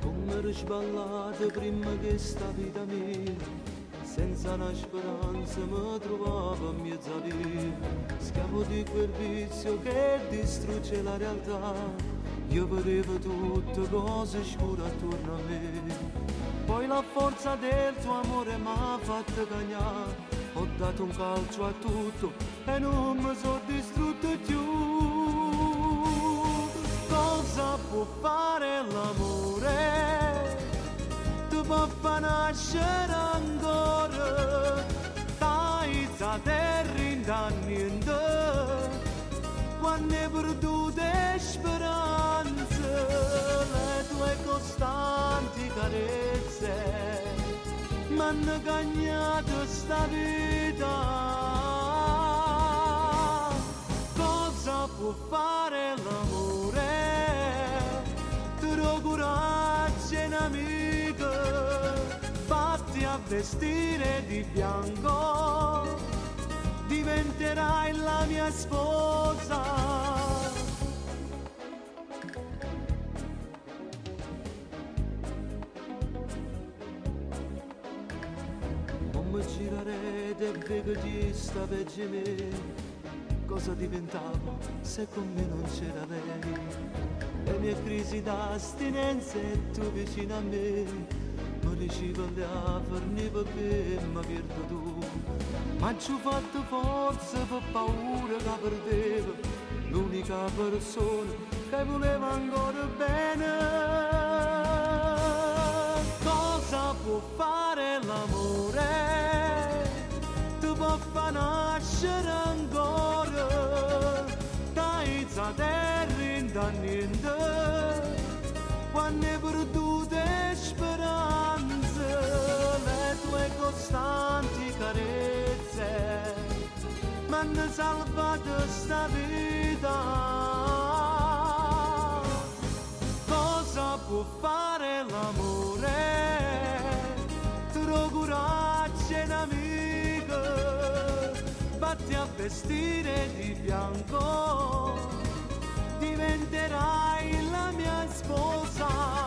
Come sballate prima che sta vita mia, senza una speranza mi trovavo in mezzo a via. Schiavo di quel vizio che distrugge la realtà. Io vedevo tutte cose scure attorno a me. Poi la forza del tuo amore m'ha fatto cagnare. Ho dato un calcio a tutto e non mi sono distrutto più. Cosa può fare l'amore? Tu può far nascere ancora, dai la terra in niente, quando hai perduto speranze, le tue costanti carezze m'hanno cagnato sta vita. Cosa può fare l'amore? Tro coraggio in amico, fatti a vestire di bianco, diventerai la mia sposa. Non mi girerete e vedo chi sta peggio di me. Cosa diventavo se con me non c'era lei? Le mie crisi d'astinenza e tu vicino a me. Non riuscivo a farne perché mi perdo tu. Ma ci ho fatto forza per paura che perdevo l'unica persona che voleva ancora bene. Cosa può fare l'amore? Tu può far nascere ancora, dai la terra in niente, quando hai perduto speranze, le tue costanti carezze m'hanno salvato sta vita. Cosa può fare l'amore? Tro coraggio in amico, vatti a vestire di bianco, diventerai la mia sposa.